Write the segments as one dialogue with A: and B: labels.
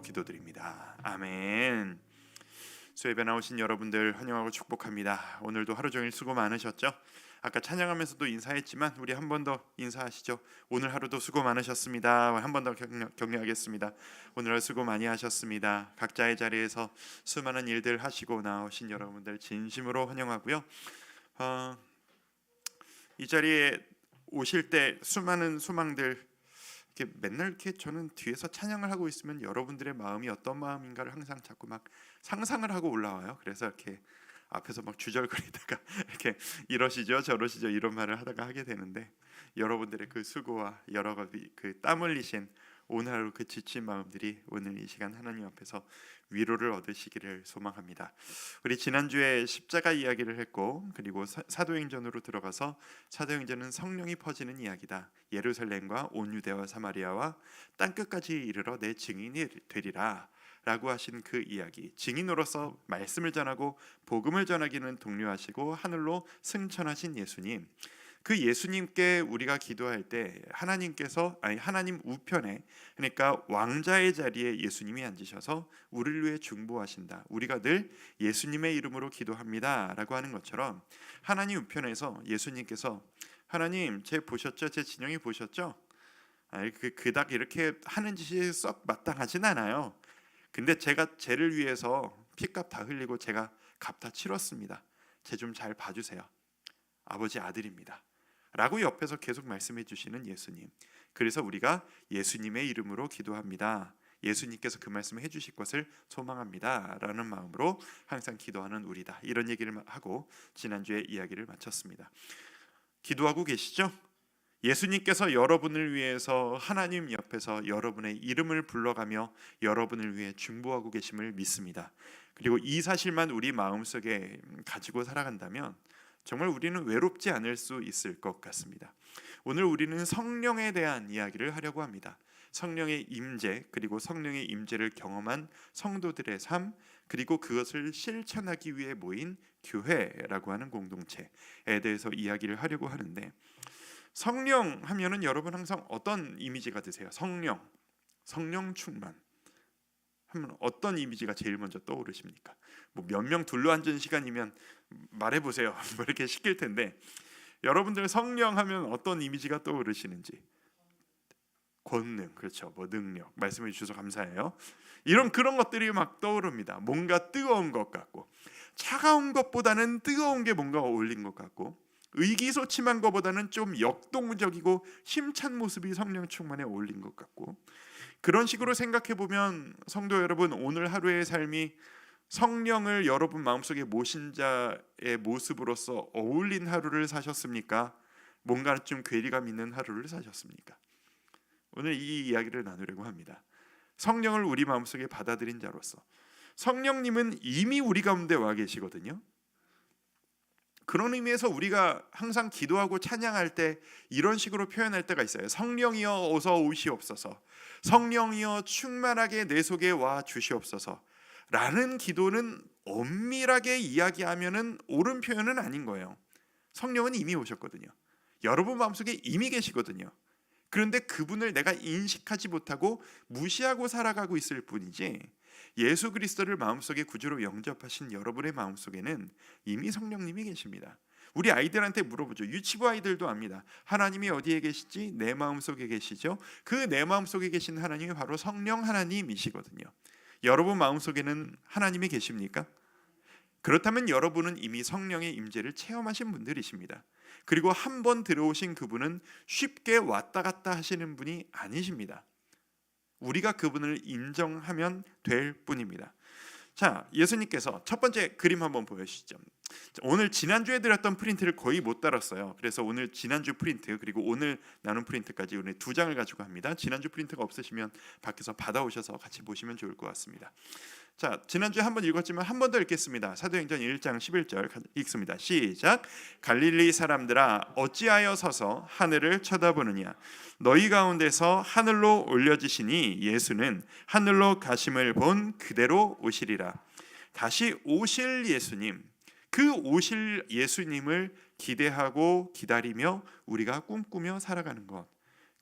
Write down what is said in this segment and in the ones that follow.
A: 기도드립니다. 아멘. 수협에 나오신 여러분들 환영하고 축복합니다. 오늘도 하루 종일 수고 많으셨죠? 아까 찬양하면서도 인사했지만 우리 한 번 더 인사하시죠. 오늘 하루도 수고 많으셨습니다. 한 번 더 격려하겠습니다. 오늘 수고 많이 하셨습니다. 각자의 자리에서 수많은 일들 하시고 나오신 여러분들 진심으로 환영하고요. 이 자리에 오실 때 수많은 소망들 이렇게 맨날 이렇게 저는 뒤에서 찬양을 하고 있으면 여러분들의 마음이 어떤 마음인가를 항상 자꾸 막 상상을 하고 올라와요. 그래서 이렇게 앞에서 막 주절거리다가 이렇게 이러시죠 저러시죠 이런 말을 하다가 하게 되는데, 여러분들의 그 수고와 여러 가지 그 땀 흘리신 오늘 하루 그 지친 마음들이 오늘 이 시간 하나님 앞에서 위로를 얻으시기를 소망합니다. 우리 지난주에 십자가 이야기를 했고, 그리고 사도행전으로 들어가서 사도행전은 성령이 퍼지는 이야기다. 예루살렘과 온 유대와 사마리아와 땅끝까지 이르러 내 증인이 되리라 라고 하신 그 이야기, 증인으로서 말씀을 전하고 복음을 전하기는 독려하시고 하늘로 승천하신 예수님, 그 예수님께 우리가 기도할 때 하나님께서 하나님 우편에, 그러니까 왕자의 자리에 예수님이 앉으셔서 우리를 위해 중보하신다. 우리가 늘 예수님의 이름으로 기도합니다 라고 하는 것처럼 하나님 우편에서 예수님께서 하나님 제 보셨죠? 제 진영이 보셨죠? 그닥 이렇게 하는 짓이 썩 마땅하진 않아요. 근데 제가 쟤를 위해서 피값 다 흘리고 제가 값 다 치렀습니다. 쟤 좀 잘 봐주세요. 아버지 아들입니다 라고 옆에서 계속 말씀해 주시는 예수님. 그래서 우리가 예수님의 이름으로 기도합니다. 예수님께서 그 말씀을 해주실 것을 소망합니다 라는 마음으로 항상 기도하는 우리다. 이런 얘기를 하고 지난주에 이야기를 마쳤습니다. 기도하고 계시죠? 예수님께서 여러분을 위해서 하나님 옆에서 여러분의 이름을 불러가며 여러분을 위해 중보하고 계심을 믿습니다. 그리고 이 사실만 우리 마음속에 가지고 살아간다면 정말 우리는 외롭지 않을 수 있을 것 같습니다. 오늘 우리는 성령에 대한 이야기를 하려고 합니다. 성령의 임재, 그리고 성령의 임재를 경험한 성도들의 삶, 그리고 그것을 실천하기 위해 모인 교회라고 하는 공동체에 대해서 이야기를 하려고 하는데, 성령 하면은 여러분 항상 어떤 이미지가 드세요? 성령 충만 하면 어떤 이미지가 제일 먼저 떠오르십니까? 뭐 몇 명 둘러앉은 시간이면 말해보세요. 뭐 이렇게 시킬 텐데, 여러분들 성령 하면 어떤 이미지가 떠오르시는지. 권능, 그렇죠. 뭐 능력 말씀해 주셔서 감사해요. 그런 것들이 막 떠오릅니다. 뭔가 뜨거운 것 같고, 차가운 것보다는 뜨거운 게 뭔가 어울린 것 같고, 의기소침한 것보다는 좀 역동적이고 힘찬 모습이 성령 충만에 어울린 것 같고, 그런 식으로 생각해 보면 성도 여러분, 오늘 하루의 삶이 성령을 여러분 마음속에 모신 자의 모습으로서 어울린 하루를 사셨습니까? 뭔가 좀 괴리감 있는 하루를 사셨습니까? 오늘 이 이야기를 나누려고 합니다. 성령을 우리 마음속에 받아들인 자로서, 성령님은 이미 우리 가운데 와 계시거든요. 그런 의미에서 우리가 항상 기도하고 찬양할 때 이런 식으로 표현할 때가 있어요. 성령이여 어서 오시옵소서, 성령이여 충만하게 내 속에 와 주시옵소서 라는 기도는 엄밀하게 이야기하면은 옳은 표현은 아닌 거예요. 성령은 이미 오셨거든요. 여러분 마음속에 이미 계시거든요. 그런데 그분을 내가 인식하지 못하고 무시하고 살아가고 있을 뿐이지, 예수 그리스도를 마음속에 구주로 영접하신 여러분의 마음속에는 이미 성령님이 계십니다. 우리 아이들한테 물어보죠. 유치부 아이들도 압니다. 하나님이 어디에 계시지? 내 마음속에 계시죠. 그 내 마음속에 계신 하나님이 바로 성령 하나님이시거든요. 여러분 마음속에는 하나님이 계십니까? 그렇다면 여러분은 이미 성령의 임재를 체험하신 분들이십니다. 그리고 한 번 들어오신 그분은 쉽게 왔다 갔다 하시는 분이 아니십니다. 우리가 그분을 인정하면 될 뿐입니다. 자, 예수님께서 첫 번째 그림 한번 보여주시죠. 오늘 지난주에 드렸던 프린트를 거의 못 달았어요. 그래서 오늘 지난주 프린트 그리고 오늘 나눈 프린트까지 오늘 두 장을 가지고 합니다. 지난주 프린트가 없으시면 밖에서 받아오셔서 같이 보시면 좋을 것 같습니다. 자, 지난주에 한번 읽었지만 한 번 더 읽겠습니다. 사도행전 1장 11절 읽습니다. 시작. 갈릴리 사람들아 어찌하여 서서 하늘을 쳐다보느냐, 너희 가운데서 하늘로 올려지시니 예수는 하늘로 가심을 본 그대로 오시리라. 다시 오실 예수님, 그 오실 예수님을 기대하고 기다리며 우리가 꿈꾸며 살아가는 것,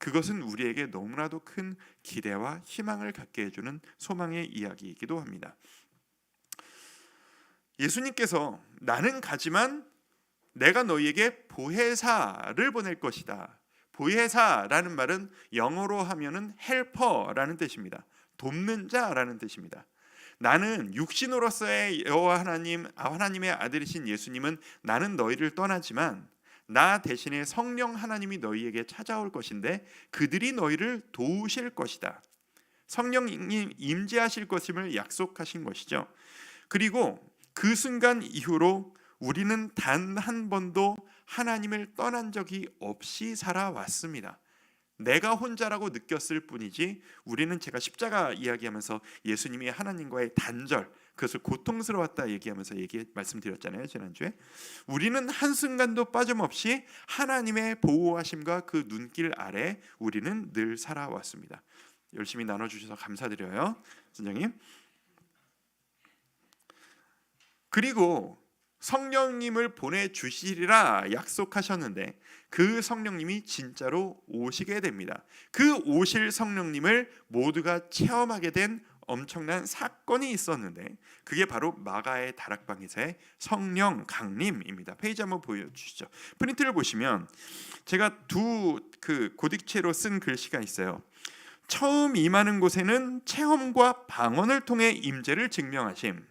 A: 그것은 우리에게 너무나도 큰 기대와 희망을 갖게 해주는 소망의 이야기이기도 합니다. 예수님께서 나는 가지만 내가 너희에게 보혜사를 보낼 것이다. 보혜사라는 말은 영어로 하면은 헬퍼라는 뜻입니다. 돕는 자라는 뜻입니다. 나는 육신으로서의 여호와 하나님의 아들이신 예수님은 나는 너희를 떠나지만 나 대신에 성령 하나님이 너희에게 찾아올 것인데 그들이 너희를 도우실 것이다. 성령님 임재하실 것임을 약속하신 것이죠. 그리고 그 순간 이후로 우리는 단 한 번도 하나님을 떠난 적이 없이 살아왔습니다. 내가 혼자라고 느꼈을 뿐이지 우리는 제가 십자가 이야기하면서 예수님이 하나님과의 단절, 그것을 고통스러웠다 얘기하면서 말씀드렸잖아요, 지난주에. 우리는 한순간도 빠짐없이 하나님의 보호하심과 그 눈길 아래 우리는 늘 살아왔습니다. 열심히 나눠주셔서 감사드려요, 선생님. 그리고 성령님을 보내주시리라 약속하셨는데 그 성령님이 진짜로 오시게 됩니다. 그 오실 성령님을 모두가 체험하게 된 엄청난 사건이 있었는데 그게 바로 마가의 다락방에서의 성령 강림입니다. 페이지 한번 보여주시죠. 프린트를 보시면 제가 두 고딕체로 쓴 글씨가 있어요. 처음 임하는 곳에는 체험과 방언을 통해 임재를 증명하심.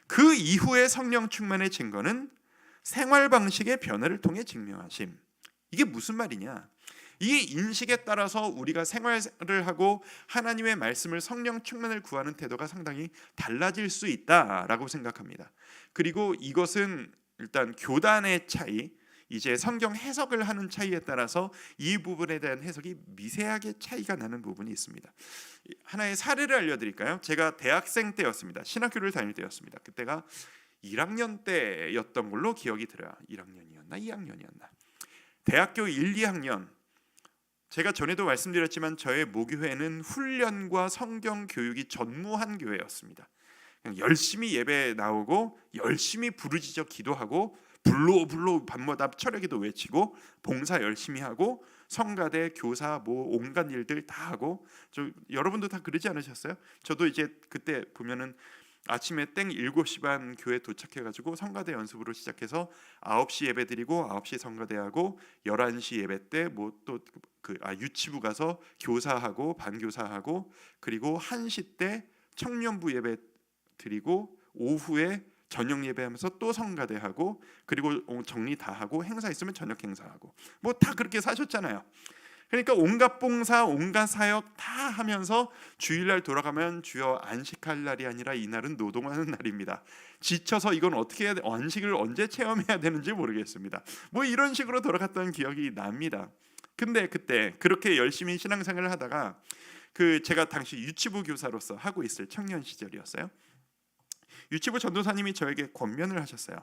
A: 그 이후의 성령 충만의 증거는 생활 방식의 변화를 통해 증명하심. 이게 무슨 말이냐? 이 인식에 따라서 우리가 생활을 하고 하나님의 말씀을 성령 충만을 구하는 태도가 상당히 달라질 수 있다라고 생각합니다. 그리고 이것은 일단 교단의 차이, 이제 성경 해석을 하는 차이에 따라서 이 부분에 대한 해석이 미세하게 차이가 나는 부분이 있습니다. 하나의 사례를 알려드릴까요? 제가 대학생 때였습니다. 신학교를 다닐 때였습니다. 그때가 1학년 때였던 걸로 기억이 들어요. 1학년이었나 2학년이었나. 대학교 1, 2학년, 제가 전에도 말씀드렸지만 저의 모교회는 훈련과 성경 교육이 전무한 교회였습니다. 그냥 열심히 예배 나오고 열심히 부르짖어 기도하고 불로 밤마다 철야기도 외치고 봉사 열심히 하고 성가대 교사 온갖 일들 다 하고, 여러분도 다 그러지 않으셨어요? 저도 이제 그때 보면은 아침에 땡 7시 반 교회 도착해가지고 성가대 연습으로 시작해서 9시 예배 드리고 9시 성가대하고 11시 예배 때 유치부 가서 교사하고 반교사하고 그리고 1시 때 청년부 예배 드리고 오후에 저녁 예배하면서 또 성가대하고 그리고 정리 다 하고 행사 있으면 저녁 행사하고 뭐 다 그렇게 사셨잖아요. 그러니까 온갖 봉사 온갖 사역 다 하면서 주일날 돌아가면 주여 안식할 날이 아니라 이날은 노동하는 날입니다. 지쳐서 이건 어떻게 해야 돼? 안식을 언제 체험해야 되는지 모르겠습니다. 뭐 이런 식으로 돌아갔던 기억이 납니다. 근데 그때 그렇게 열심히 신앙생활을 하다가 제가 당시 유치부 교사로서 하고 있을 청년 시절이었어요. 유치부 전도사님이 저에게 권면을 하셨어요.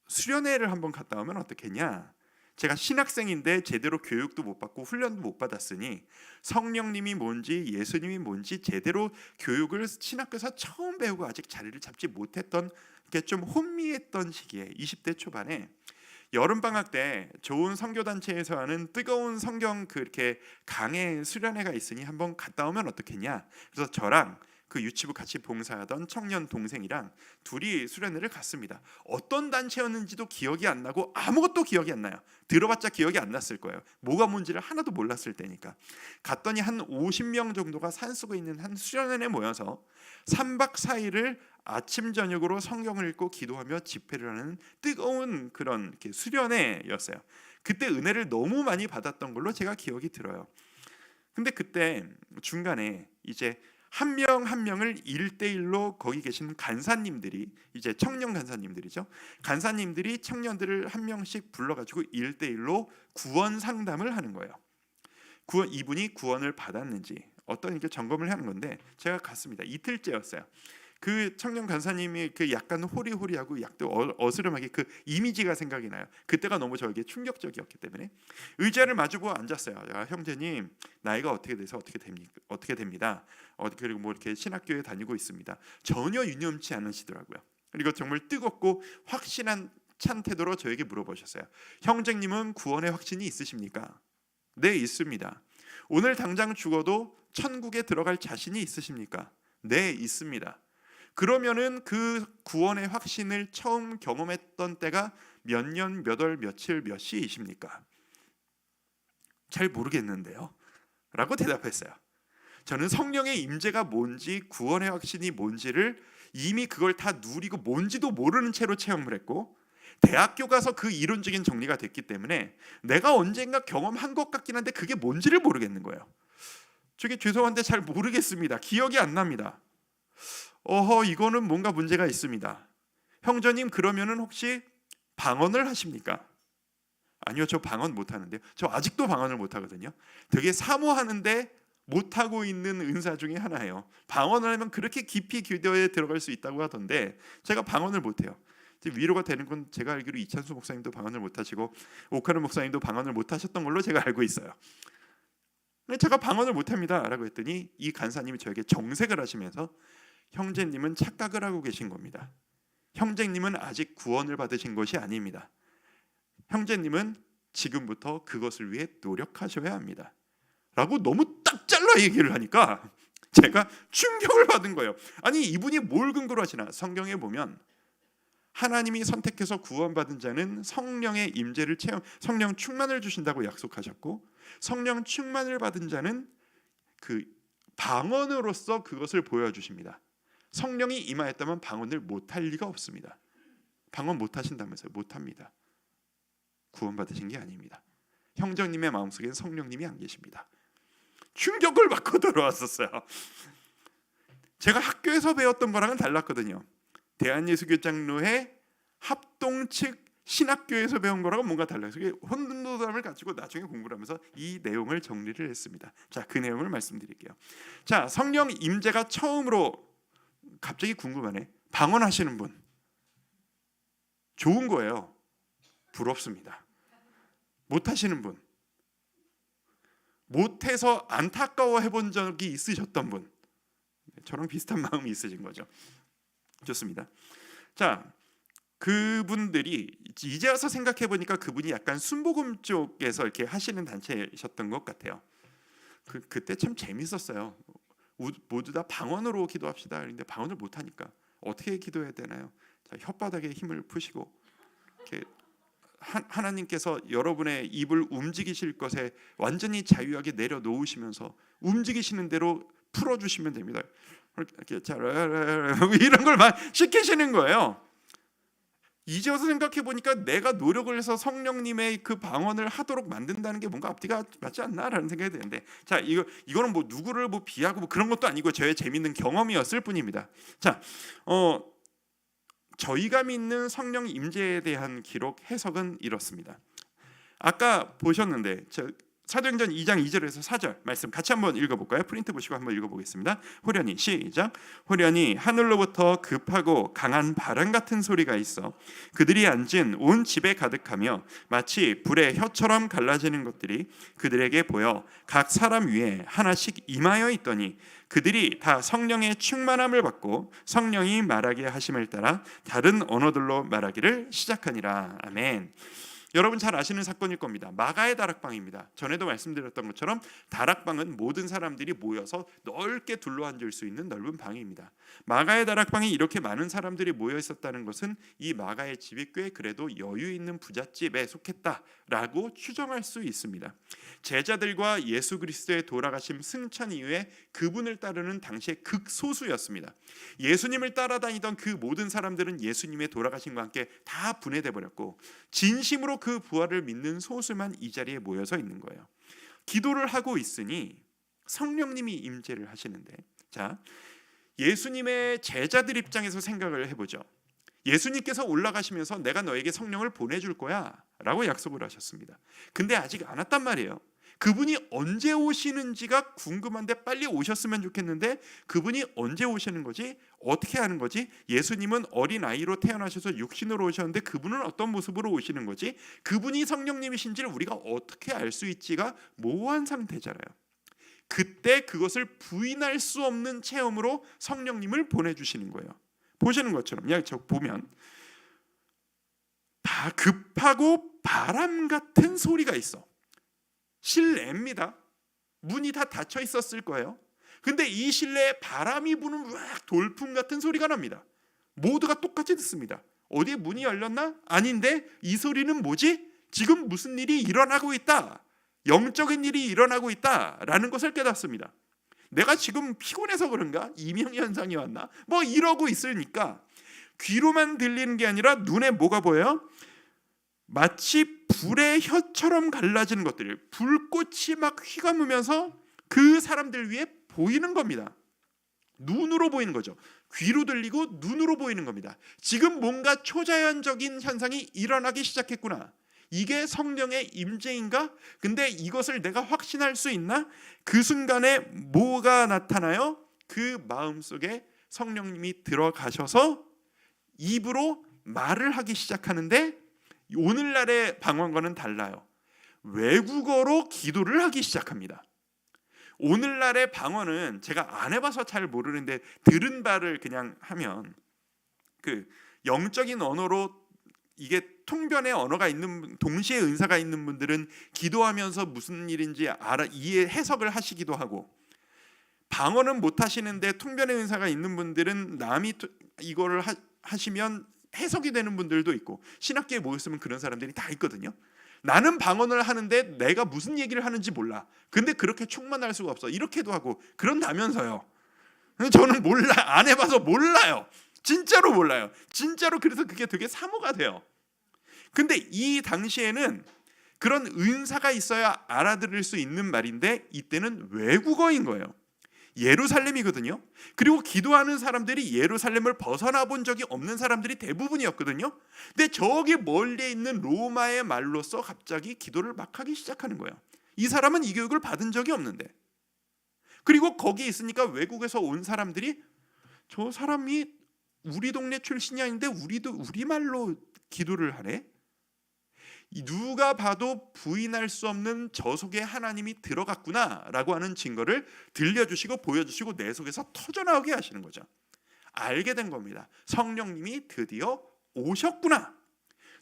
A: 수련회를 한번 갔다 오면 어떻겠냐? 제가 신학생인데 제대로 교육도 못 받고 훈련도 못 받았으니 성령님이 뭔지 예수님이 뭔지 제대로 교육을 신학교에서 처음 배우고 아직 자리를 잡지 못했던 게 좀 혼미했던 시기에 20대 초반에 여름방학 때 좋은 선교단체에서 하는 뜨거운 성경 그렇게 강의 수련회가 있으니 한번 갔다 오면 어떻겠냐? 그래서 저랑 그 유치부 같이 봉사하던 청년 동생이랑 둘이 수련회를 갔습니다. 어떤 단체였는지도 기억이 안 나고 아무것도 기억이 안 나요. 들어봤자 기억이 안 났을 거예요. 뭐가 뭔지를 하나도 몰랐을 때니까. 갔더니 한 50명 정도가 산속에 있는 한 수련회에 모여서 3박 4일을 아침 저녁으로 성경을 읽고 기도하며 집회를 하는 뜨거운 그런 수련회였어요. 그때 은혜를 너무 많이 받았던 걸로 제가 기억이 들어요. 근데 그때 중간에 이제 한 명 한 명을 1대1로 거기 계신 간사님들이, 이제 청년 간사님들이죠. 간사님들이 청년들을 한 명씩 불러가지고 1대1로 구원 상담을 하는 거예요. 이분이 구원을 받았는지 어떤 이렇게 점검을 하는 건데 제가 갔습니다. 이틀째였어요. 그 청년 간사님이 약간 호리호리하고 약간 어스름하게 그 이미지가 생각이 나요. 그때가 너무 저에게 충격적이었기 때문에 의자를 마주보고 앉았어요. 형제님 나이가 어떻게 돼서 어떻게 됩니다. 그리고 뭐 이렇게 신학교에 다니고 있습니다. 전혀 유념치 않으시더라고요. 그리고 정말 뜨겁고 확신한 찬 태도로 저에게 물어보셨어요. 형제님은 구원의 확신이 있으십니까? 네, 있습니다. 오늘 당장 죽어도 천국에 들어갈 자신이 있으십니까? 네, 있습니다. 그러면은 그 구원의 확신을 처음 경험했던 때가 몇 년, 몇 월, 며칠, 몇 시이십니까? 잘 모르겠는데요 라고 대답했어요. 저는 성령의 임재가 뭔지, 구원의 확신이 뭔지를 이미 그걸 다 누리고 뭔지도 모르는 채로 체험을 했고, 대학교 가서 그 이론적인 정리가 됐기 때문에 내가 언젠가 경험한 것 같긴 한데 그게 뭔지를 모르겠는 거예요. 저게 죄송한데 잘 모르겠습니다. 기억이 안 납니다. 이거는 뭔가 문제가 있습니다. 형제님, 그러면은 혹시 방언을 하십니까? 아니요, 저 방언 못 하는데요. 저 아직도 방언을 못 하거든요. 되게 사모하는데 못 하고 있는 은사 중에 하나예요. 방언을 하면 그렇게 깊이 기도에 들어갈 수 있다고 하던데 제가 방언을 못 해요. 위로가 되는 건 제가 알기로 이찬수 목사님도 방언을 못 하시고 오카르 목사님도 방언을 못 하셨던 걸로 제가 알고 있어요. 제가 방언을 못 합니다 라고 했더니 이 간사님이 저에게 정색을 하시면서 형제님은 착각을 하고 계신 겁니다. 형제님은 아직 구원을 받으신 것이 아닙니다. 형제님은 지금부터 그것을 위해 노력하셔야 합니다 라고 너무 딱 잘라 얘기를 하니까 제가 충격을 받은 거예요. 아니, 이분이 뭘 근거로 하시나? 성경에 보면 하나님이 선택해서 구원받은 자는 성령의 임재를 체험, 성령 충만을 주신다고 약속하셨고, 성령 충만을 받은 자는 그 방언으로서 그것을 보여주십니다. 성령이 임하였다면 방언을 못할 리가 없습니다. 방언 못하신다면서요? 못합니다. 구원받으신 게 아닙니다. 형제님의 마음속엔 성령님이 안 계십니다. 충격을 받고 돌아왔었어요. 제가 학교에서 배웠던 거랑은 달랐거든요. 대한예수교장로회 합동 측 신학교에서 배운 거랑은 뭔가 달라요. 혼돈감을 가지고 나중에 공부를 하면서 이 내용을 정리를 했습니다. 자, 그 내용을 말씀드릴게요. 자, 성령 임재가 처음으로, 갑자기 궁금하네, 방언하시는 분 좋은 거예요. 부럽습니다. 못하시는 분, 못해서 안타까워 해본 적이 있으셨던 분, 저랑 비슷한 마음이 있으신 거죠. 좋습니다. 자, 그분들이 이제 와서 생각해 보니까 그분이 약간 순복음 쪽에서 이렇게 하시는 단체셨던 것 같아요. 그때 참 재밌었어요. 모두 다 방언으로 기도합시다. 그런데 방언을 못 하니까 어떻게 기도해야 되나요? 자, 혓바닥에 힘을 푸시고 이렇게 하나님께서 여러분의 입을 움직이실 것에 완전히 자유하게 내려놓으시면서 움직이시는 대로 풀어주시면 됩니다. 이렇게 이런 걸 막 시키시는 거예요. 이제 와서 생각해 보니까 내가 노력을 해서 성령님의 그 방언을 하도록 만든다는 게 뭔가 앞뒤가 맞지 않나라는 생각이 드는데, 자, 이거는 뭐 누구를 뭐 비하고 뭐 그런 것도 아니고 저의 재밌는 경험이었을 뿐입니다. 자, 저희가 믿는 성령 임재에 대한 기록 해석은 이렇습니다. 아까 보셨는데 사도행전 2장 2절에서 4절 말씀 같이 한번 읽어볼까요? 프린트 보시고 한번 읽어보겠습니다. 호련히 시작. 호련히 하늘로부터 급하고 강한 바람 같은 소리가 있어 그들이 앉은 온 집에 가득하며 마치 불의 혀처럼 갈라지는 것들이 그들에게 보여 각 사람 위에 하나씩 임하여 있더니 그들이 다 성령의 충만함을 받고 성령이 말하게 하심을 따라 다른 언어들로 말하기를 시작하니라. 아멘. 여러분 잘 아시는 사건일 겁니다. 마가의 다락방입니다. 전에도 말씀드렸던 것처럼 다락방은 모든 사람들이 모여서 넓게 둘러앉을 수 있는 넓은 방입니다. 마가의 다락방에 이렇게 많은 사람들이 모여 있었다는 것은 이 마가의 집이 꽤 그래도 여유 있는 부잣집에 속했다라고 추정할 수 있습니다. 제자들과 예수 그리스도의 돌아가심 승천 이후에 그분을 따르는 당시의 극소수였습니다. 예수님을 따라다니던 그 모든 사람들은 예수님의 돌아가심과 함께 다 분해돼 버렸고 진심으로 그 부활을 믿는 소수만 이 자리에 모여서 있는 거예요. 기도를 하고 있으니 성령님이 임재를 하시는데, 자, 예수님의 제자들 입장에서 생각을 해보죠. 예수님께서 올라가시면서 내가 너에게 성령을 보내줄 거야 라고 약속을 하셨습니다. 근데 아직 안 왔단 말이에요. 그분이 언제 오시는지가 궁금한데 빨리 오셨으면 좋겠는데 그분이 언제 오시는 거지? 어떻게 하는 거지? 예수님은 어린아이로 태어나셔서 육신으로 오셨는데 그분은 어떤 모습으로 오시는 거지? 그분이 성령님이신지를 우리가 어떻게 알 수 있지가 모호한 상태잖아요. 그때 그것을 부인할 수 없는 체험으로 성령님을 보내주시는 거예요. 보시는 것처럼 보면 다 급하고 바람 같은 소리가 있어. 실내입니다. 문이 다 닫혀 있었을 거예요. 근데 이 실내에 바람이 부는 막 돌풍 같은 소리가 납니다. 모두가 똑같이 듣습니다. 어디에 문이 열렸나? 아닌데 이 소리는 뭐지? 지금 무슨 일이 일어나고 있다. 영적인 일이 일어나고 있다라는 것을 깨닫습니다. 내가 지금 피곤해서 그런가? 이명현상이 왔나? 뭐 이러고 있으니까 귀로만 들리는 게 아니라 눈에 뭐가 보여요? 마치 불의 혀처럼 갈라지는 것들, 불꽃이 막 휘감으면서 그 사람들 위에 보이는 겁니다. 눈으로 보이는 거죠. 귀로 들리고 눈으로 보이는 겁니다. 지금 뭔가 초자연적인 현상이 일어나기 시작했구나. 이게 성령의 임재인가? 근데 이것을 내가 확신할 수 있나? 그 순간에 뭐가 나타나요? 그 마음속에 성령님이 들어가셔서 입으로 말을 하기 시작하는데 오늘날의 방언과는 달라요. 외국어로 기도를 하기 시작합니다. 오늘날의 방언은 제가 안 해봐서 잘 모르는데 들은 바를 그냥 하면 그 영적인 언어로 이게 통변의 언어가 있는 동시에 은사가 있는 분들은 기도하면서 무슨 일인지 이해 해석을 하시기도 하고, 방언은 못 하시는데 통변의 은사가 있는 분들은 남이 이거를 하시면 해석이 되는 분들도 있고, 신학교에 모였으면 그런 사람들이 다 있거든요. 나는 방언을 하는데 내가 무슨 얘기를 하는지 몰라. 근데 그렇게 충만할 수가 없어. 이렇게도 하고 그런다면서요. 저는 몰라. 안 해봐서 몰라요. 진짜로 몰라요. 진짜로. 그래서 그게 되게 사모가 돼요. 근데 이 당시에는 그런 은사가 있어야 알아들을 수 있는 말인데 이때는 외국어인 거예요. 예루살렘이거든요. 그리고 기도하는 사람들이 예루살렘을 벗어나 본 적이 없는 사람들이 대부분이었거든요. 근데 저기 멀리 있는 로마의 말로써 갑자기 기도를 막 하기 시작하는 거예요. 이 사람은 이 교육을 받은 적이 없는데. 그리고 거기 있으니까 외국에서 온 사람들이 저 사람이 우리 동네 출신이 아닌데 우리도 우리말로 기도를 하네. 누가 봐도 부인할 수 없는 저 속에 하나님이 들어갔구나라고 하는 증거를 들려주시고 보여주시고 내 속에서 터져나오게 하시는 거죠. 알게 된 겁니다. 성령님이 드디어 오셨구나.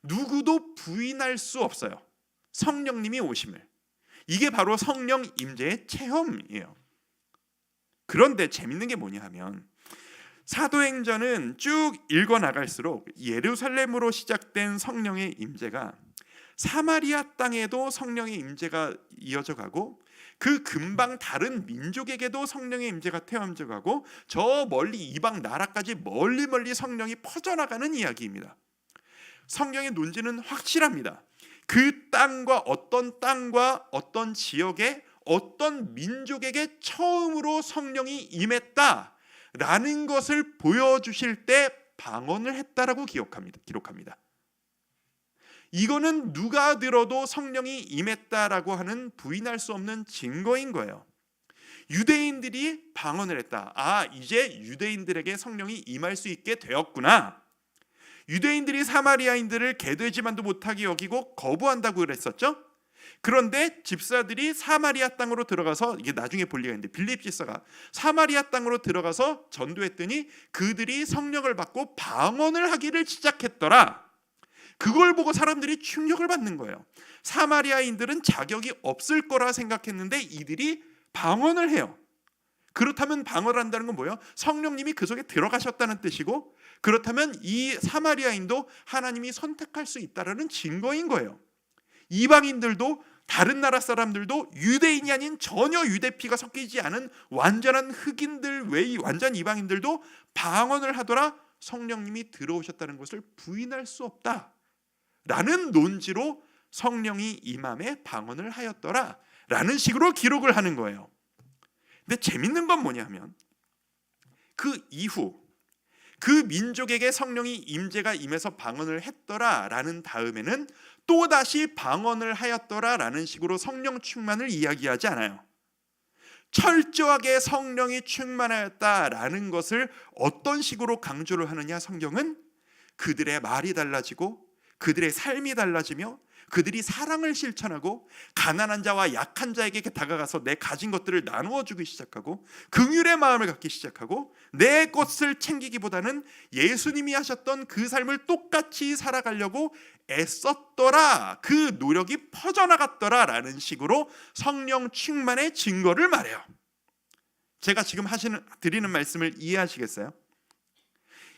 A: 누구도 부인할 수 없어요. 성령님이 오심을. 이게 바로 성령 임재의 체험이에요. 그런데 재밌는 게 뭐냐 하면 사도행전은 쭉 읽어나갈수록 예루살렘으로 시작된 성령의 임재가 사마리아 땅에도 성령의 임재가 이어져 가고 그 금방 다른 민족에게도 성령의 임재가 태워져 가고 저 멀리 이방 나라까지 멀리 성령이 퍼져나가는 이야기입니다. 성령의 논지는 확실합니다. 그 땅과 어떤 지역에 어떤 민족에게 처음으로 성령이 임했다라는 것을 보여주실 때 방언을 했다라고 기록합니다. 이거는 누가 들어도 성령이 임했다라고 하는 부인할 수 없는 증거인 거예요. 유대인들이 방언을 했다. 아, 이제 유대인들에게 성령이 임할 수 있게 되었구나. 유대인들이 사마리아인들을 개되지만도 못하게 여기고 거부한다고 그랬었죠. 그런데 집사들이 사마리아 땅으로 들어가서, 이게 나중에 볼 리가 있는데 빌립 집사가 사마리아 땅으로 들어가서 전도했더니 그들이 성령을 받고 방언을 하기를 시작했더라. 그걸 보고 사람들이 충격을 받는 거예요. 사마리아인들은 자격이 없을 거라 생각했는데 이들이 방언을 해요. 그렇다면 방언을 한다는 건 뭐예요? 성령님이 그 속에 들어가셨다는 뜻이고, 그렇다면 이 사마리아인도 하나님이 선택할 수 있다는 증거인 거예요. 이방인들도 다른 나라 사람들도 유대인이 아닌 전혀 유대피가 섞이지 않은 완전한 흑인들 외의 완전 이방인들도 방언을 하더라. 성령님이 들어오셨다는 것을 부인할 수 없다 라는 논지로 성령이 임함에 방언을 하였더라 라는 식으로 기록을 하는 거예요. 근데 재밌는 건 뭐냐면 그 이후 그 민족에게 성령이 임재가 임해서 방언을 했더라 라는 다음에는 또다시 방언을 하였더라 라는 식으로 성령 충만을 이야기하지 않아요. 철저하게 성령이 충만하였다라는 것을 어떤 식으로 강조를 하느냐, 성경은 그들의 말이 달라지고 그들의 삶이 달라지며 그들이 사랑을 실천하고 가난한 자와 약한 자에게 다가가서 내 가진 것들을 나누어 주기 시작하고 긍휼의 마음을 갖기 시작하고 내 것을 챙기기보다는 예수님이 하셨던 그 삶을 똑같이 살아가려고 애썼더라, 그 노력이 퍼져나갔더라 라는 식으로 성령 충만의 증거를 말해요. 제가 지금 드리는 말씀을 이해하시겠어요?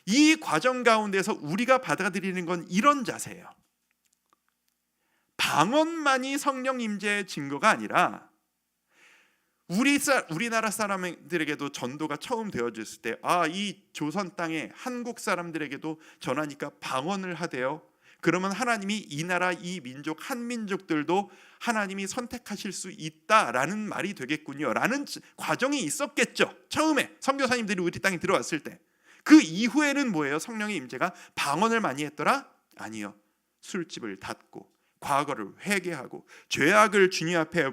A: 이 과정 가운데서 우리가 받아들이는 건 이런 자세예요. 방언만이 성령 임재의 증거가 아니라 우리나라 사람들에게도 전도가 처음 되어졌을 때 이 조선 땅에 한국 사람들에게도 전하니까 방언을 하대요. 그러면 하나님이 이 나라 이 민족 한민족들도 하나님이 선택하실 수 있다라는 말이 되겠군요 라는 과정이 있었겠죠. 처음에 선교사님들이 우리 땅에 들어왔을 때. 그 이후에는 뭐예요? 성령의 임재가 방언을 많이 했더라? 아니요. 술집을 닫고 과거를 회개하고 죄악을 주님 앞에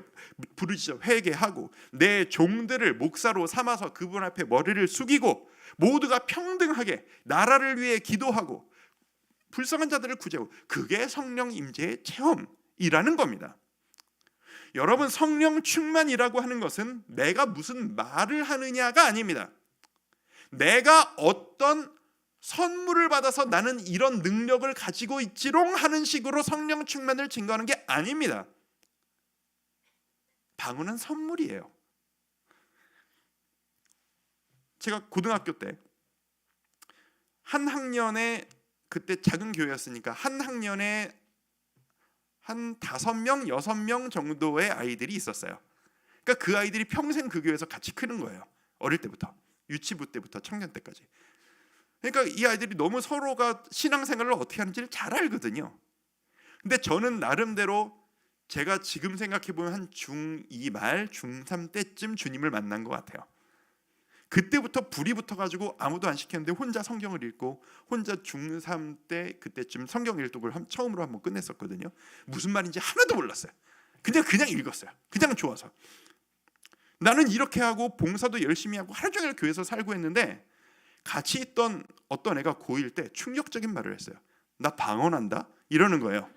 A: 부르짖어 회개하고 내 종들을 목사로 삼아서 그분 앞에 머리를 숙이고 모두가 평등하게 나라를 위해 기도하고 불쌍한 자들을 구제하고, 그게 성령 임재의 체험이라는 겁니다. 여러분, 성령 충만이라고 하는 것은 내가 무슨 말을 하느냐가 아닙니다. 내가 어떤 선물을 받아서 나는 이런 능력을 가지고 있지롱 하는 식으로 성령 충만을 증거하는 게 아닙니다. 방언은 선물이에요. 제가 고등학교 때 한 학년에, 그때 작은 교회였으니까 한 학년에 한 5명, 6명 정도의 아이들이 있었어요. 그러니까 그 아이들이 평생 그 교회에서 같이 크는 거예요. 어릴 때부터, 유치부 때부터 청년 때까지. 그러니까 이 아이들이 너무 서로가 신앙생활을 어떻게 하는지를 잘 알거든요. 근데 저는 나름대로 제가 지금 생각해보면 한 중2 말 중3 때쯤 주님을 만난 것 같아요. 그때부터 불이 붙어가지고 아무도 안 시켰는데 혼자 성경을 읽고 혼자 중3 때 그때쯤 성경 일독을 처음으로 한번 끝냈었거든요. 무슨 말인지 하나도 몰랐어요. 그냥 읽었어요. 그냥 좋아서. 나는 이렇게 하고 봉사도 열심히 하고 하루 종일 교회에서 살고 했는데 같이 있던 어떤 애가 고1 때 충격적인 말을 했어요. 나 방언한다? 이러는 거예요.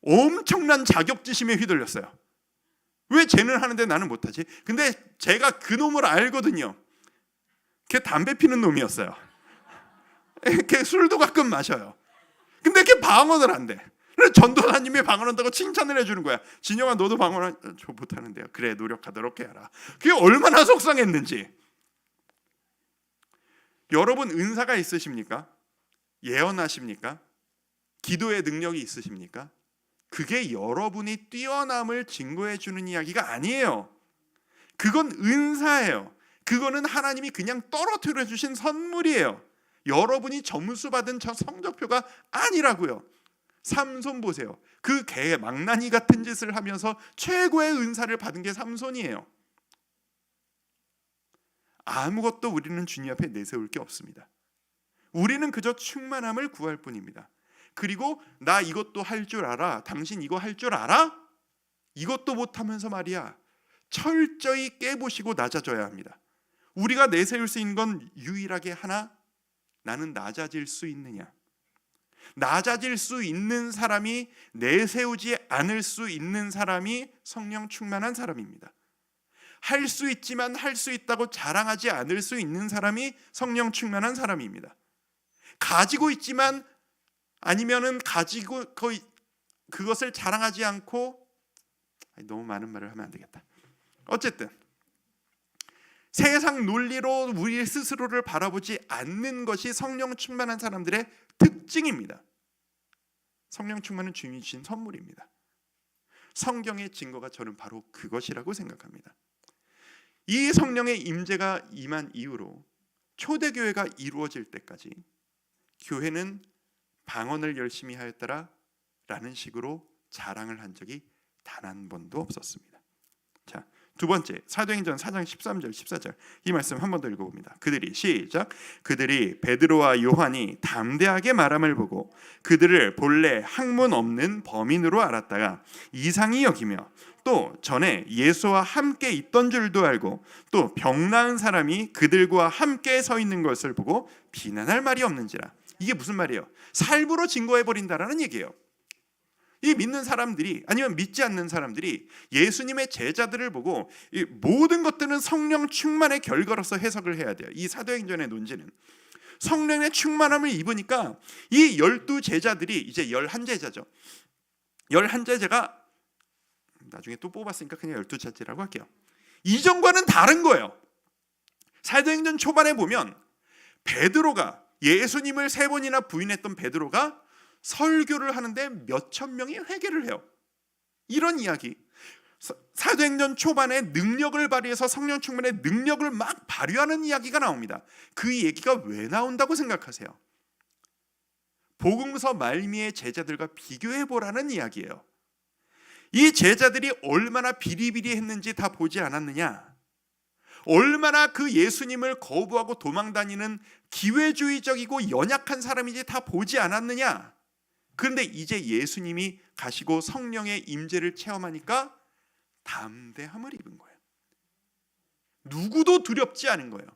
A: 엄청난 자격지심에 휘둘렸어요. 왜 쟤는 하는데 나는 못하지? 근데 제가 그 놈을 알거든요. 걔 담배 피는 놈이었어요. 걔 술도 가끔 마셔요. 근데 걔 방언을 한대. 그래서 전도사님이 방언한다고 칭찬을 해주는 거야. 진영아, 너도 저 못하는데요. 그래, 노력하도록 해라. 그게 얼마나 속상했는지. 여러분, 은사가 있으십니까? 예언하십니까? 기도의 능력이 있으십니까? 그게 여러분이 뛰어남을 증거해 주는 이야기가 아니에요. 그건 은사예요. 그거는 하나님이 그냥 떨어뜨려 주신 선물이에요. 여러분이 점수 받은 저 성적표가 아니라고요. 삼손 보세요. 그 개 망나니 같은 짓을 하면서 최고의 은사를 받은 게 삼손이에요. 아무것도 우리는 주님 앞에 내세울 게 없습니다. 우리는 그저 충만함을 구할 뿐입니다. 그리고 나 이것도 할 줄 알아. 당신 이거 할 줄 알아? 이것도 못하면서 말이야. 철저히 깨보시고 낮아져야 합니다. 우리가 내세울 수 있는 건 유일하게 하나, 나는 낮아질 수 있느냐. 낮아질 수 있는 사람이, 내세우지 않을 수 있는 사람이 성령 충만한 사람입니다. 할 수 있지만 할 수 있다고 자랑하지 않을 수 있는 사람이 성령 충만한 사람입니다. 가지고 있지만 아니면은 가지고 그것을 자랑하지 않고, 너무 많은 말을 하면 안 되겠다. 어쨌든 세상 논리로 우리 스스로를 바라보지 않는 것이 성령 충만한 사람들의 특징입니다. 성령 충만은 주님이 주신 선물입니다. 성경의 증거가 저는 바로 그것이라고 생각합니다. 이 성령의 임재가 임한 이후로 초대교회가 이루어질 때까지 교회는 방언을 열심히 하였더라 라는 식으로 자랑을 한 적이 단 한 번도 없었습니다. 자, 두 번째, 사도행전 4장 13절 14절 이 말씀 한 번 더 읽어봅니다. 그들이 베드로와 요한이 담대하게 말함을 보고 그들을 본래 학문 없는 범인으로 알았다가 이상히 여기며, 또 전에 예수와 함께 있던 줄도 알고, 또 병 나은 사람이 그들과 함께 서 있는 것을 보고 비난할 말이 없는지라. 이게 무슨 말이에요? 살부로 증거해버린다라는 얘기예요. 이 믿는 사람들이 아니면 믿지 않는 사람들이 예수님의 제자들을 보고 이 모든 것들은 성령 충만의 결과로서 해석을 해야 돼요. 이 사도행전의 논지는 성령의 충만함을 입으니까 이 12제자들이 이제 11제자죠. 11제자가 나중에 또 뽑았으니까 그냥 12제자라고 할게요. 이전과는 다른 거예요. 사도행전 초반에 보면 베드로가 예수님을 3번이나 부인했던 베드로가 설교를 하는데 몇천 명이 회개를 해요. 이런 이야기. 사도행전 초반에 능력을 발휘해서 성령 충만의 능력을 막 발휘하는 이야기가 나옵니다. 그 얘기가 왜 나온다고 생각하세요? 복음서 말미의 제자들과 비교해 보라는 이야기예요. 이 제자들이 얼마나 비리비리했는지 다 보지 않았느냐? 얼마나 그 예수님을 거부하고 도망다니는 기회주의적이고 연약한 사람인지 다 보지 않았느냐? 그런데 이제 예수님이 가시고 성령의 임재를 체험하니까 담대함을 입은 거예요. 누구도 두렵지 않은 거예요.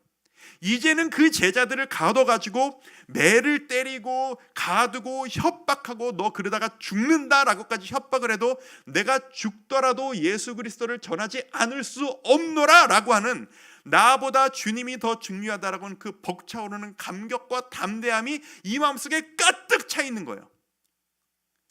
A: 이제는 그 제자들을 가둬가지고 매를 때리고 가두고 협박하고 너 그러다가 죽는다라고까지 협박을 해도 내가 죽더라도 예수 그리스도를 전하지 않을 수 없노라 라고 하는 나보다 주님이 더 중요하다라고 하는 그 벅차오르는 감격과 담대함이 이 마음속에 가득 차 있는 거예요.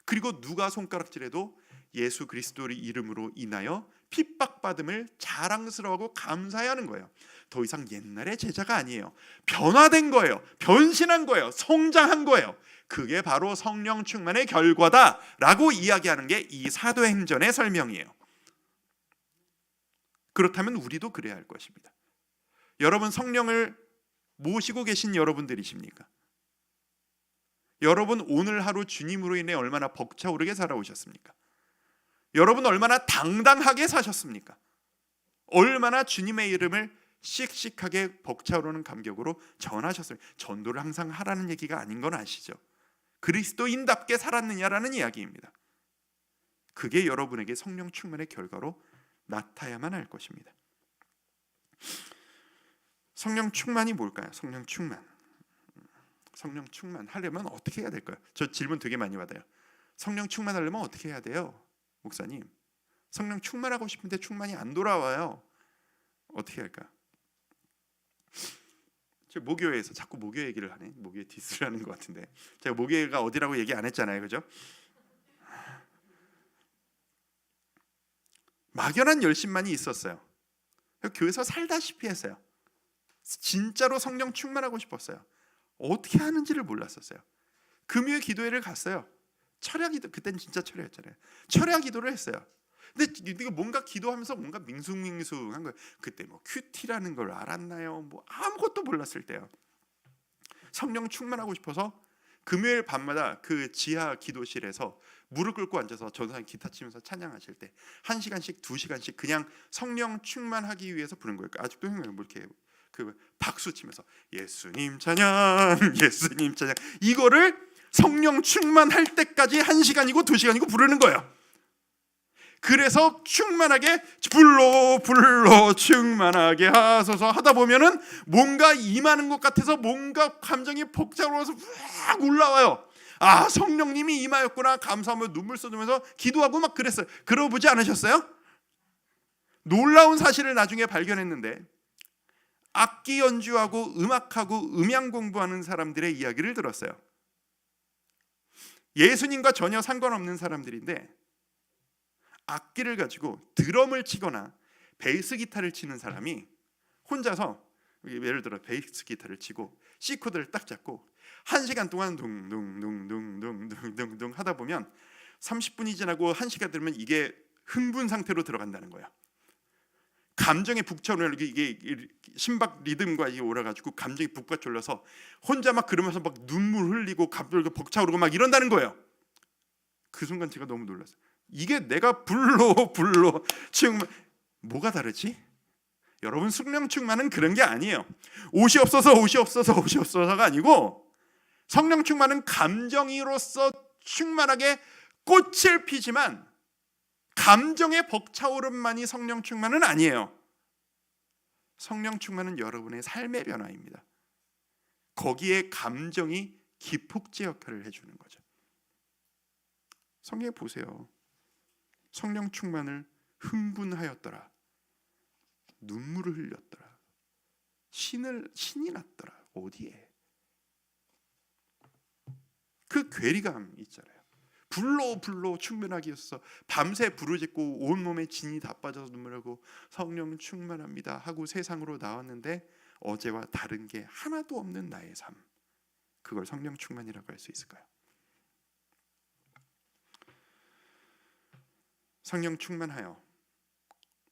A: 그리고 누가 손가락질해도 예수 그리스도의 이름으로 인하여 핍박받음을 자랑스러워하고 감사해하는 거예요. 더 이상 옛날의 제자가 아니에요. 변화된 거예요. 변신한 거예요. 성장한 거예요. 그게 바로 성령 충만의 결과다라고 이야기하는 게 이 사도행전의 설명이에요. 그렇다면 우리도 그래야 할 것입니다. 여러분 성령을 모시고 계신 여러분들이십니까? 여러분 오늘 하루 주님으로 인해 얼마나 벅차오르게 살아오셨습니까? 여러분 얼마나 당당하게 사셨습니까? 얼마나 주님의 이름을 씩씩하게 벅차오르는 감격으로 전하셨어요. 전도를 항상 하라는 얘기가 아닌 건 아시죠? 그리스도인답게 살았느냐라는 이야기입니다. 그게 여러분에게 성령 충만의 결과로 나타야만 할 것입니다. 성령 충만이 뭘까요? 성령 충만 하려면 어떻게 해야 될까요? 저 질문 되게 많이 받아요. 성령 충만하려면 어떻게 해야 돼요? 목사님, 성령 충만하고 싶은데 충만이 안 돌아와요. 어떻게 할까? 저 모교회에서 자꾸 모교 얘기를 하네. 모교회 디스를 하는 것 같은데 제가 모교회가 어디라고 얘기 안 했잖아요, 그죠? 막연한 열심만이 있었어요. 교회에서 살다시피 했어요. 진짜로 성령 충만하고 싶었어요. 어떻게 하는지를 몰랐었어요. 금요 기도회를 갔어요. 철야 기도, 그때는 진짜 철야였잖아요. 철야 기도를 했어요. 근데 이거 뭔가 기도하면서 뭔가 밍숭밍숭한 거예요. 그때 뭐 큐티라는 걸 알았나요? 뭐 아무것도 몰랐을 때요. 성령 충만하고 싶어서 금요일 밤마다 그 지하 기도실에서 무릎 꿇고 앉아서 전사님 기타 치면서 찬양하실 때 1시간씩 2시간씩 그냥 성령 충만하기 위해서 부른 거예요. 아직도 뭐 이렇게 그 박수 치면서 예수님 찬양 예수님 찬양 이거를 성령 충만할 때까지 1시간이고 2시간이고 부르는 거예요. 그래서 충만하게 불러 충만하게 하소서 하다 보면은 뭔가 임하는 것 같아서 뭔가 감정이 벅차오르면서 확 올라와요. 아, 성령님이 임하였구나 감사하며 눈물 쏟으면서 기도하고 막 그랬어요. 그러고 보지 않으셨어요? 놀라운 사실을 나중에 발견했는데 악기 연주하고 음악하고 음향 공부하는 사람들의 이야기를 들었어요. 예수님과 전혀 상관없는 사람들인데 악기를 가지고 드럼을 치거나 베이스 기타를 치는 사람이 혼자서 예를 들어 베이스 기타를 치고 C 코드를 딱 잡고 1시간 동안 둥둥둥둥둥둥둥 하다 보면 30분이 지나고 1시간 되면 이게 흥분 상태로 들어간다는 거예요. 감정의 북차오르는 이게 심박 리듬과 이게 오라가지고 감정이 북받쳐올려서 혼자 막 그러면서 막 눈물 흘리고 감정이 벅차오르고 막 이런다는 거예요. 그 순간 제가 너무 놀랐어요. 이게 내가 불러 충만 뭐가 다르지? 여러분 성령 충만은 그런 게 아니에요. 옷이 없어서가 아니고 성령 충만은 감정이로서 충만하게 꽃을 피지만 감정의 벅차오름만이 성령 충만은 아니에요. 성령 충만은 여러분의 삶의 변화입니다. 거기에 감정이 기폭제 역할을 해주는 거죠. 성경에 보세요. 성령 충만을 흥분하였더라, 눈물을 흘렸더라, 신이 났더라. 어디에? 그 괴리감 있잖아요. 불로 충만하게 있어서 밤새 부르짖고 온몸에 진이 다 빠져서 눈물하고 성령 충만합니다 하고 세상으로 나왔는데 어제와 다른 게 하나도 없는 나의 삶, 그걸 성령 충만이라고 할 수 있을까요? 성령 충만하여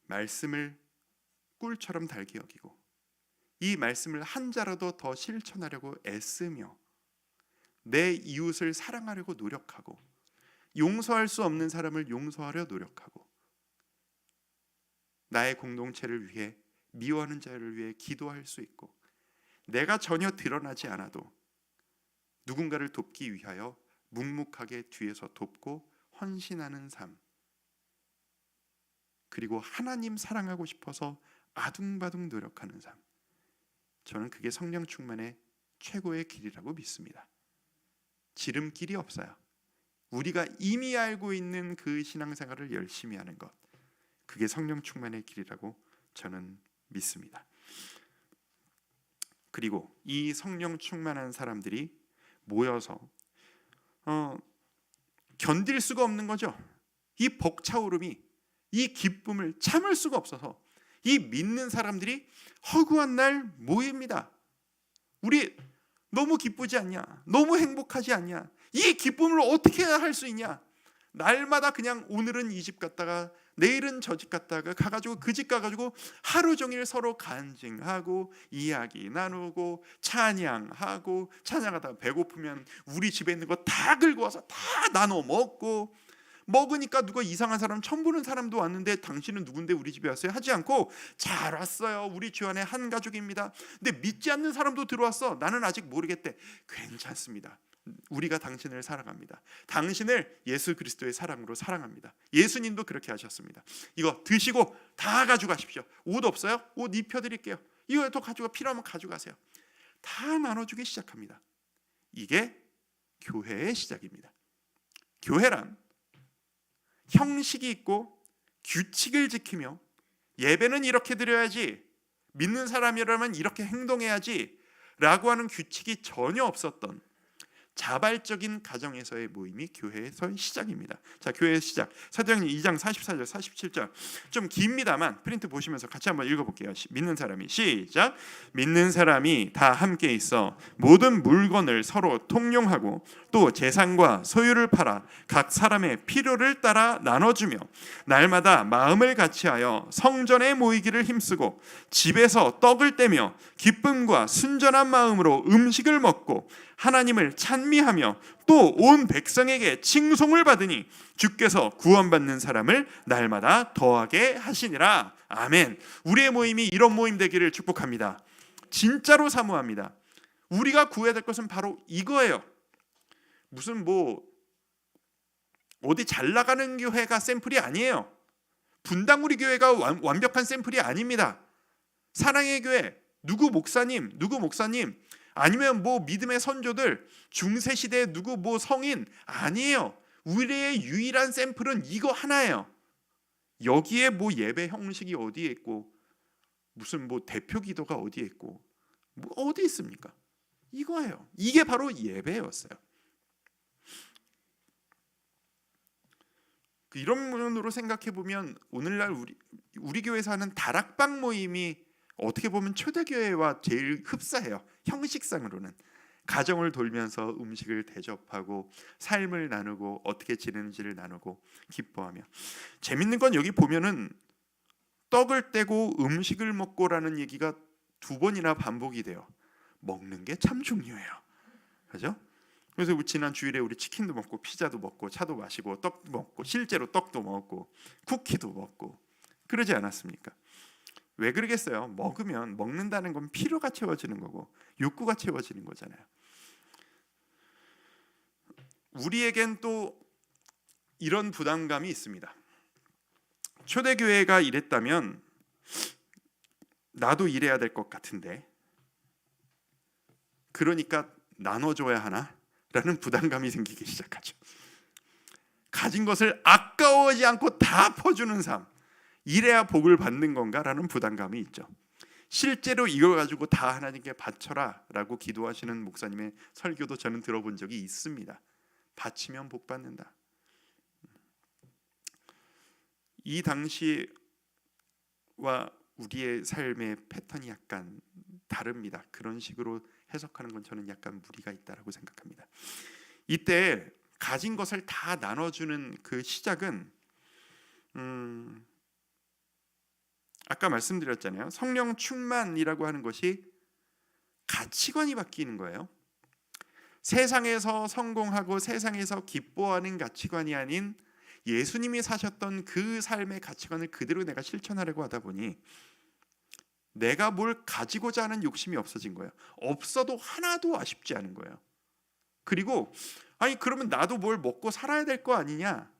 A: 말씀을 꿀처럼 달게 여기고 이 말씀을 한 자라도 더 실천하려고 애쓰며 내 이웃을 사랑하려고 노력하고 용서할 수 없는 사람을 용서하려 노력하고 나의 공동체를 위해 미워하는 자를 위해 기도할 수 있고 내가 전혀 드러나지 않아도 누군가를 돕기 위하여 묵묵하게 뒤에서 돕고 헌신하는 삶, 그리고 하나님 사랑하고 싶어서 아둥바둥 노력하는 삶, 저는 그게 성령 충만의 최고의 길이라고 믿습니다. 지름길이 없어요. 우리가 이미 알고 있는 그 신앙생활을 열심히 하는 것, 그게 성령 충만의 길이라고 저는 믿습니다. 그리고 이 성령 충만한 사람들이 모여서 견딜 수가 없는 거죠. 이 벅차오름이, 이 기쁨을 참을 수가 없어서 이 믿는 사람들이 허구한 날 모입니다. 우리 너무 기쁘지 않냐? 너무 행복하지 않냐? 이 기쁨을 어떻게 할 수 있냐? 날마다 그냥 오늘은 이 집 갔다가 내일은 저 집 갔다가 가가지고 그 집 가가지고 하루 종일 서로 간증하고 이야기 나누고 찬양하고, 찬양하다가 배고프면 우리 집에 있는 거 다 긁고 와서 다 나눠 먹고, 먹으니까 누가 이상한 사람, 처음 보는 사람도 왔는데 당신은 누군데 우리 집에 왔어요? 하지 않고 잘 왔어요, 우리 주 안에 한 가족입니다. 근데 믿지 않는 사람도 들어왔어, 나는 아직 모르겠대. 괜찮습니다. 우리가 당신을 사랑합니다. 당신을 예수 그리스도의 사랑으로 사랑합니다. 예수님도 그렇게 하셨습니다. 이거 드시고 다 가져가십시오. 옷 없어요? 옷 입혀드릴게요. 이거 또 가져가, 필요하면 가져가세요. 다 나눠주기 시작합니다. 이게 교회의 시작입니다. 교회란 형식이 있고 규칙을 지키며 예배는 이렇게 드려야지, 믿는 사람이라면 이렇게 행동해야지 라고 하는 규칙이 전혀 없었던 자발적인 가정에서의 모임이 교회에서의 시작입니다. 자, 교회의 시작, 사도행전 2장 44절 47절 좀 깁니다만 프린트 보시면서 같이 한번 읽어볼게요. 믿는 사람이, 시작. 믿는 사람이 다 함께 있어 모든 물건을 서로 통용하고 또 재산과 소유를 팔아 각 사람의 필요를 따라 나눠주며 날마다 마음을 같이하여 성전에 모이기를 힘쓰고 집에서 떡을 떼며 기쁨과 순전한 마음으로 음식을 먹고 하나님을 찬미하며 또 온 백성에게 칭송을 받으니 주께서 구원받는 사람을 날마다 더하게 하시니라. 아멘. 우리의 모임이 이런 모임 되기를 축복합니다. 진짜로 사모합니다. 우리가 구해야 될 것은 바로 이거예요. 무슨 어디 잘 나가는 교회가 샘플이 아니에요. 분당우리 교회가 완벽한 샘플이 아닙니다. 사랑의 교회, 누구 목사님 아니면 믿음의 선조들, 중세시대 누구 성인 아니에요. 우리의 유일한 샘플은 이거 하나예요. 여기에 예배 형식이 어디에 있고 무슨 대표 기도가 어디에 있고 어디 있습니까? 이거예요. 이게 바로 예배였어요. 이런 면으로 생각해 보면 오늘날 우리 교회에서 하는 다락방 모임이 어떻게 보면 초대교회와 제일 흡사해요. 형식상으로는 가정을 돌면서 음식을 대접하고 삶을 나누고 어떻게 지내는지를 나누고 기뻐하며, 재밌는 건 여기 보면은 떡을 떼고 음식을 먹고라는 얘기가 2번이나 반복이 돼요. 먹는 게 참 중요해요. 그죠? 그래서 지난 주일에 우리 치킨도 먹고 피자도 먹고 차도 마시고 떡도 먹고 실제로 떡도 먹고 쿠키도 먹고 그러지 않았습니까? 왜 그러겠어요? 먹는다는 건 필요가 채워지는 거고 욕구가 채워지는 거잖아요. 우리에겐 또 이런 부담감이 있습니다. 초대교회가 이랬다면 나도 이래야 될 것 같은데, 그러니까 나눠줘야 하나? 라는 부담감이 생기기 시작하죠. 가진 것을 아까워하지 않고 다 퍼주는 삶, 이래야 복을 받는 건가라는 부담감이 있죠. 실제로 이걸 가지고 다 하나님께 바쳐라 라고 기도하시는 목사님의 설교도 저는 들어본 적이 있습니다. 바치면 복 받는다. 이 당시와 우리의 삶의 패턴이 약간 다릅니다. 그런 식으로 해석하는 건 저는 약간 무리가 있다라고 생각합니다. 이때 가진 것을 다 나눠주는 그 시작은 아까 말씀드렸잖아요. 성령 충만이라고 하는 것이 가치관이 바뀌는 거예요. 세상에서 성공하고 세상에서 기뻐하는 가치관이 아닌 예수님이 사셨던 그 삶의 가치관을 그대로 내가 실천하려고 하다 보니 내가 뭘 가지고자 하는 욕심이 없어진 거예요. 없어도 하나도 아쉽지 않은 거예요. 그리고 아니 그러면 나도 뭘 먹고 살아야 될 거 아니냐?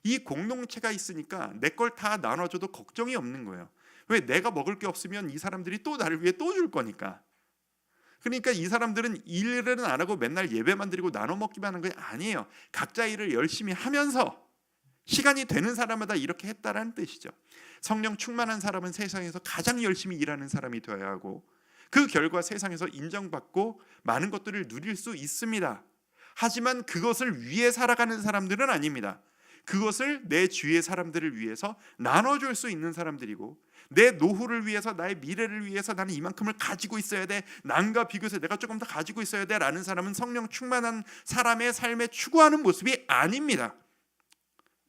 A: 이 공동체가 있으니까 내 걸 다 나눠줘도 걱정이 없는 거예요. 왜? 내가 먹을 게 없으면 이 사람들이 또 나를 위해 또 줄 거니까. 그러니까 이 사람들은 일은 안 하고 맨날 예배만 드리고 나눠 먹기만 하는 게 아니에요. 각자 일을 열심히 하면서 시간이 되는 사람마다 이렇게 했다라는 뜻이죠. 성령 충만한 사람은 세상에서 가장 열심히 일하는 사람이 되어야 하고 그 결과 세상에서 인정받고 많은 것들을 누릴 수 있습니다. 하지만 그것을 위해 살아가는 사람들은 아닙니다. 그것을 내 주위의 사람들을 위해서 나눠줄 수 있는 사람들이고 내 노후를 위해서 나의 미래를 위해서 나는 이만큼을 가지고 있어야 돼, 남과 비교해서 내가 조금 더 가지고 있어야 돼 라는 사람은 성령 충만한 사람의 삶에 추구하는 모습이 아닙니다.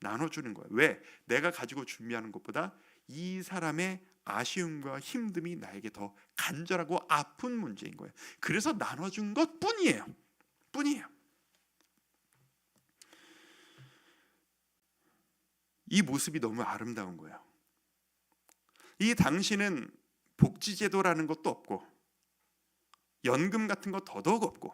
A: 나눠주는 거예요. 왜? 내가 가지고 준비하는 것보다 이 사람의 아쉬움과 힘듦이 나에게 더 간절하고 아픈 문제인 거예요. 그래서 나눠준 것 뿐이에요. 이 모습이 너무 아름다운 거예요. 이 당시는 복지제도라는 것도 없고 연금 같은 거 더더욱 없고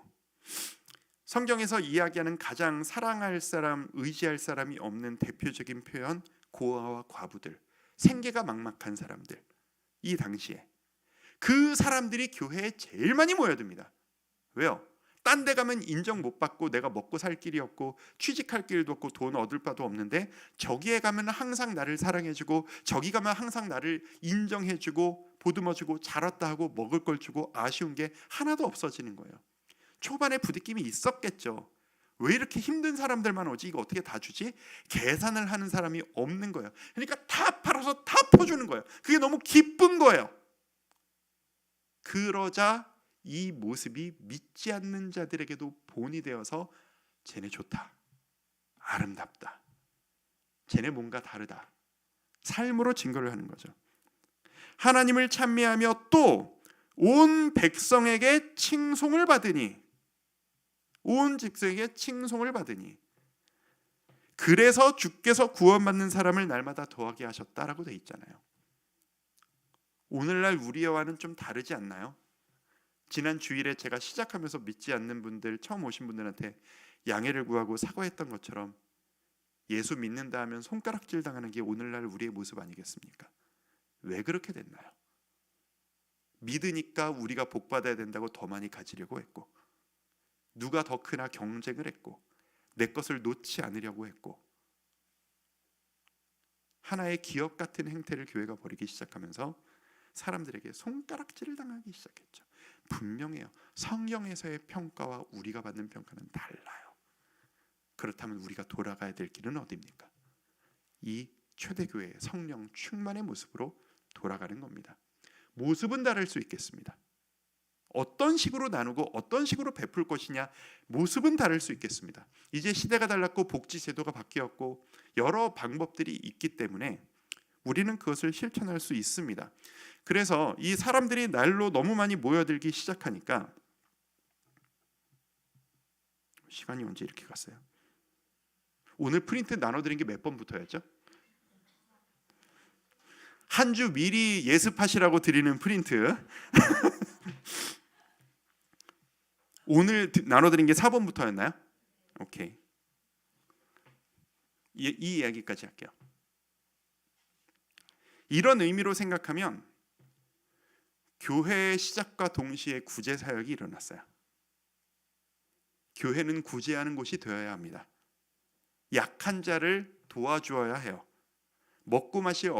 A: 성경에서 이야기하는 가장 사랑할 사람, 의지할 사람이 없는 대표적인 표현, 고아와 과부들, 생계가 막막한 사람들. 이 당시에 그 사람들이 교회에 제일 많이 모여듭니다. 왜요? 딴 데 가면 인정 못 받고 내가 먹고 살 길이 없고 취직할 길도 없고 돈 얻을 바도 없는데 저기에 가면 항상 나를 사랑해주고 저기 가면 항상 나를 인정해주고 보듬어주고 잘 왔다 하고 먹을 걸 주고 아쉬운 게 하나도 없어지는 거예요. 초반에 부딪힘이 있었겠죠. 왜 이렇게 힘든 사람들만 오지? 이거 어떻게 다 주지? 계산을 하는 사람이 없는 거예요. 그러니까 다 팔아서 다 퍼주는 거예요. 그게 너무 기쁜 거예요. 그러자 이 모습이 믿지 않는 자들에게도 본이 되어서 쟤네 좋다, 아름답다, 쟤네 뭔가 다르다, 삶으로 증거를 하는 거죠. 하나님을 찬미하며 또 온 백성에게 칭송을 받으니, 온 직세에게 칭송을 받으니, 그래서 주께서 구원받는 사람을 날마다 더하게 하셨다라고 돼 있잖아요. 오늘날 우리와는 좀 다르지 않나요? 지난 주일에 제가 시작하면서 믿지 않는 분들, 처음 오신 분들한테 양해를 구하고 사과했던 것처럼 예수 믿는다 하면 손가락질 당하는 게 오늘날 우리의 모습 아니겠습니까? 왜 그렇게 됐나요? 믿으니까 우리가 복 받아야 된다고 더 많이 가지려고 했고, 누가 더 크나 경쟁을 했고, 내 것을 놓지 않으려고 했고, 하나의 기업 같은 행태를 교회가 벌이기 시작하면서 사람들에게 손가락질을 당하기 시작했죠. 분명해요. 성경에서의 평가와 우리가 받는 평가는 달라요. 그렇다면 우리가 돌아가야 될 길은 어디입니까? 이 초대교회의 성령 충만의 모습으로 돌아가는 겁니다. 모습은 다를 수 있겠습니다. 어떤 식으로 나누고 어떤 식으로 베풀 것이냐, 모습은 다를 수 있겠습니다. 이제 시대가 달랐고 복지 제도가 바뀌었고 여러 방법들이 있기 때문에 우리는 그것을 실천할 수 있습니다. 그래서 이 사람들이 날로 너무 많이 모여들기 시작하니까, 시간이 언제 이렇게 갔어요? 오늘 프린트 나눠드린 게 몇 번부터였죠? 한 주 미리 예습하시라고 드리는 프린트. 오늘 나눠드린 게 4번부터였나요? 오케이. 이 이야기까지 할게요. 이런 의미로 생각하면 교회의 시작과 동시에 구제 사역이 일어났어요. 교회는 구제하는 곳이 되어야 합니다. 약한 자를 도와주어야 해요. 먹고 마실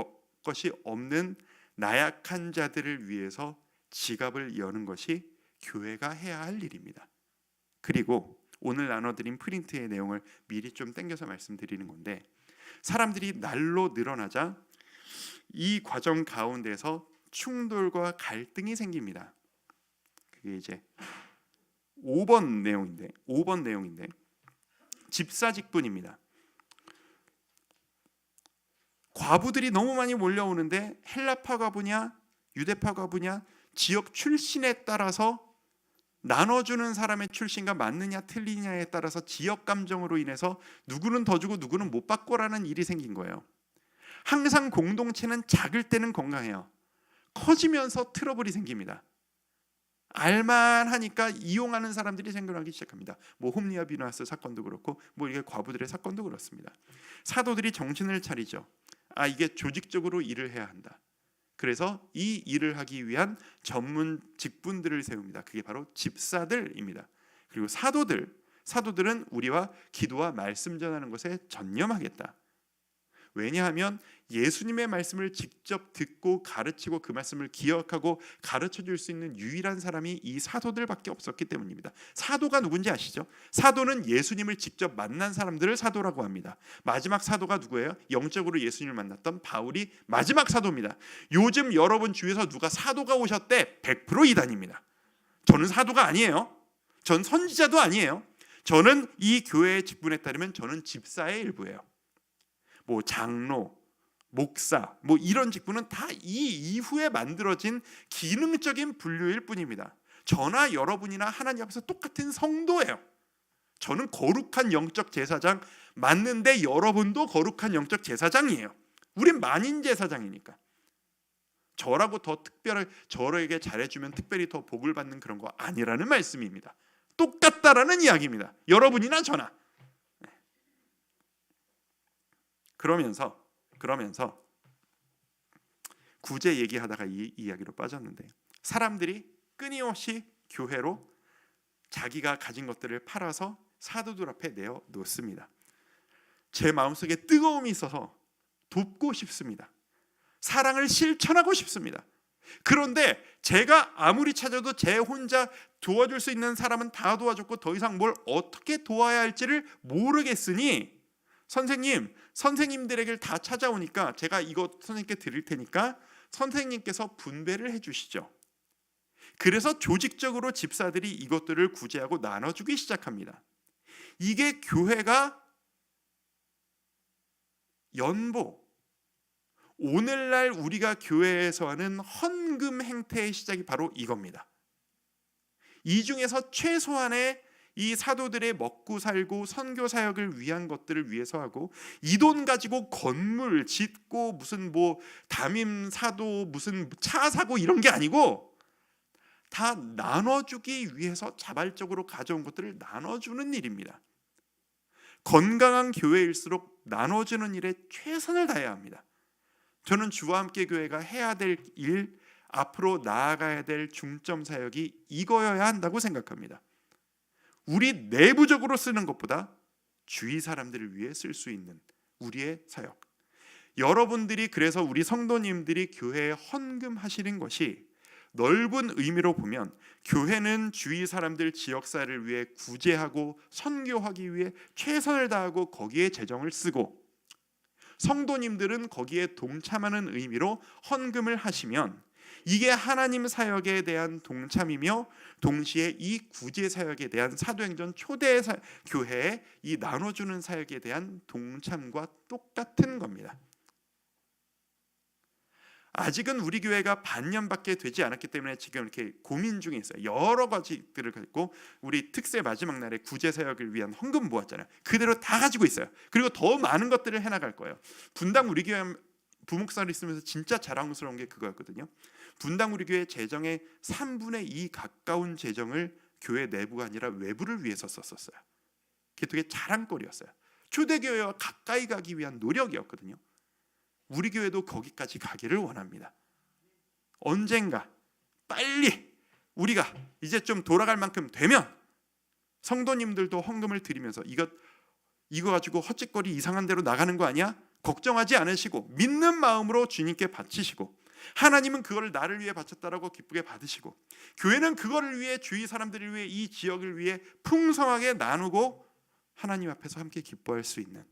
A: 것이 없는 나약한 자들을 위해서 지갑을 여는 것이 교회가 해야 할 일입니다. 그리고 오늘 나눠드린 프린트의 내용을 미리 좀 땡겨서 말씀드리는 건데, 사람들이 날로 늘어나자 이 과정 가운데서 충돌과 갈등이 생깁니다. 그게 이제 5번 내용인데 집사직분입니다. 과부들이 너무 많이 몰려오는데 헬라파 과부냐 유대파 과부냐 지역 출신에 따라서 나눠주는 사람의 출신과 맞느냐 틀리냐에 따라서 지역 감정으로 인해서 누구는 더 주고 누구는 못 받고라는 일이 생긴 거예요. 항상 공동체는 작을 때는 건강해요. 커지면서 트러블이 생깁니다. 알만하니까 이용하는 사람들이 생겨나기 시작합니다. 뭐 홈리아 비누아스 사건도 그렇고 뭐 이게 과부들의 사건도 그렇습니다. 사도들이 정신을 차리죠. 이게 조직적으로 일을 해야 한다. 그래서 이 일을 하기 위한 전문 직분들을 세웁니다. 그게 바로 집사들입니다. 그리고 사도들은 우리와 기도와 말씀 전하는 것에 전념하겠다. 왜냐하면 예수님의 말씀을 직접 듣고 가르치고 그 말씀을 기억하고 가르쳐 줄 수 있는 유일한 사람이 이 사도들밖에 없었기 때문입니다. 사도가 누군지 아시죠? 사도는 예수님을 직접 만난 사람들을 사도라고 합니다. 마지막 사도가 누구예요? 영적으로 예수님을 만났던 바울이 마지막 사도입니다. 요즘 여러분 주위에서 누가 사도가 오셨대? 100% 이단입니다. 저는 사도가 아니에요. 전 선지자도 아니에요. 저는 이 교회의 직분에 따르면 저는 집사의 일부예요. 뭐 장로, 목사, 뭐 이런 직분은 다 이 이후에 만들어진 기능적인 분류일 뿐입니다. 저나 여러분이나 하나님 앞에서 똑같은 성도예요. 저는 거룩한 영적 제사장 맞는데 여러분도 거룩한 영적 제사장이에요. 우린 만인 제사장이니까. 저라고 더 특별하게 저에게 잘해주면 특별히 더 복을 받는 그런 거 아니라는 말씀입니다. 똑같다라는 이야기입니다. 여러분이나 저나. 그러면서 구제 얘기하다가 이 이야기로 빠졌는데, 사람들이 끊임없이 교회로 자기가 가진 것들을 팔아서 사도들 앞에 내어 놓습니다. 제 마음속에 뜨거움이 있어서 돕고 싶습니다. 사랑을 실천하고 싶습니다. 그런데 제가 아무리 찾아도 제 혼자 도와줄 수 있는 사람은 다 도와줬고 더 이상 뭘 어떻게 도와야 할지를 모르겠으니 선생님들에게 다 찾아오니까 제가 이거 선생님께 드릴 테니까 선생님께서 분배를 해주시죠. 그래서 조직적으로 집사들이 이것들을 구제하고 나눠주기 시작합니다. 이게 교회가 오늘날 우리가 교회에서 하는 헌금 행태의 시작이 바로 이겁니다. 이 중에서 최소한의 이 사도들의 먹고 살고 선교 사역을 위한 것들을 위해서 하고, 이 돈 가지고 건물 짓고 무슨 뭐 담임 사도 무슨 차 사고 이런 게 아니고 다 나눠주기 위해서 자발적으로 가져온 것들을 나눠주는 일입니다. 건강한 교회일수록 나눠주는 일에 최선을 다해야 합니다. 저는 주와 함께 교회가 해야 될 일, 앞으로 나아가야 될 중점 사역이 이거여야 한다고 생각합니다. 우리 내부적으로 쓰는 것보다 주위 사람들을 위해 쓸 수 있는 우리의 사역. 여러분들이 그래서 우리 성도님들이 교회에 헌금하시는 것이 넓은 의미로 보면 교회는 주위 사람들 지역사를 위해 구제하고 선교하기 위해 최선을 다하고 거기에 재정을 쓰고, 성도님들은 거기에 동참하는 의미로 헌금을 하시면 이게 하나님 사역에 대한 동참이며 동시에 이 구제 사역에 대한 사도행전 초대 교회의 이 나눠주는 사역에 대한 동참과 똑같은 겁니다. 아직은 우리 교회가 반년밖에 되지 않았기 때문에 지금 이렇게 고민 중에 있어요. 여러 가지들을 가지고 우리 특세 마지막 날에 구제 사역을 위한 헌금 모았잖아요. 그대로 다 가지고 있어요. 그리고 더 많은 것들을 해나갈 거예요. 분당 우리 교회 부목사를 있으면서 진짜 자랑스러운 게 그거였거든요. 분당 우리 교회 재정의 3분의 2 가까운 재정을 교회 내부가 아니라 외부를 위해서 썼었어요. 그게 되게 자랑거리였어요. 초대교회와 가까이 가기 위한 노력이었거든요. 우리 교회도 거기까지 가기를 원합니다. 언젠가 빨리 우리가 이제 좀 돌아갈 만큼 되면 성도님들도 헌금을 드리면서 이것 이거 가지고 헛짓거리 이상한 데로 나가는 거 아니야? 걱정하지 않으시고 믿는 마음으로 주님께 바치시고, 하나님은 그걸 나를 위해 바쳤다라고 기쁘게 받으시고, 교회는 그거를 위해 주위 사람들을 위해 이 지역을 위해 풍성하게 나누고 하나님 앞에서 함께 기뻐할 수 있는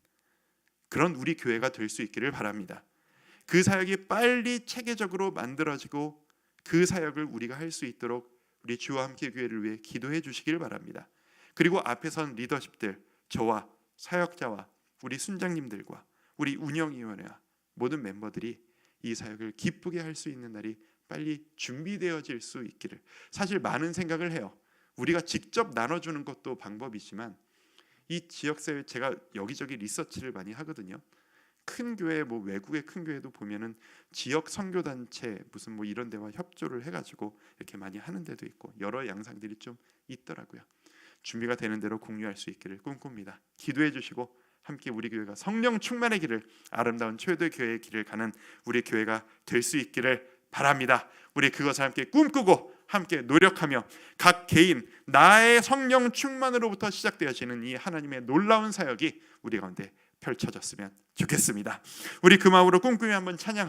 A: 그런 우리 교회가 될 수 있기를 바랍니다. 그 사역이 빨리 체계적으로 만들어지고 그 사역을 우리가 할 수 있도록 우리 주와 함께 교회를 위해 기도해 주시길 바랍니다. 그리고 앞에 선 리더십들, 저와 사역자와 우리 순장님들과 우리 운영위원회와 모든 멤버들이 이 사역을 기쁘게 할 수 있는 날이 빨리 준비되어질 수 있기를. 사실 많은 생각을 해요. 우리가 직접 나눠주는 것도 방법이지만 이 지역사회, 제가 여기저기 리서치를 많이 하거든요. 큰 교회, 뭐 외국의 큰 교회도 보면은 지역 선교단체 무슨 뭐 이런 데와 협조를 해가지고 이렇게 많이 하는 데도 있고 여러 양상들이 좀 있더라고요. 준비가 되는 대로 공유할 수 있기를 꿈꿉니다. 기도해 주시고 함께 우리 교회가 성령 충만의 길을, 아름다운 초대교회 교회의 길을 가는 우리 교회가 될 수 있기를 바랍니다. 우리 그것을 함께 꿈꾸고 함께 노력하며 각 개인 나의 성령 충만으로부터 시작되어지는 이 하나님의 놀라운 사역이 우리 가운데 펼쳐졌으면 좋겠습니다. 우리 그 마음으로 꿈꾸며 한번 찬양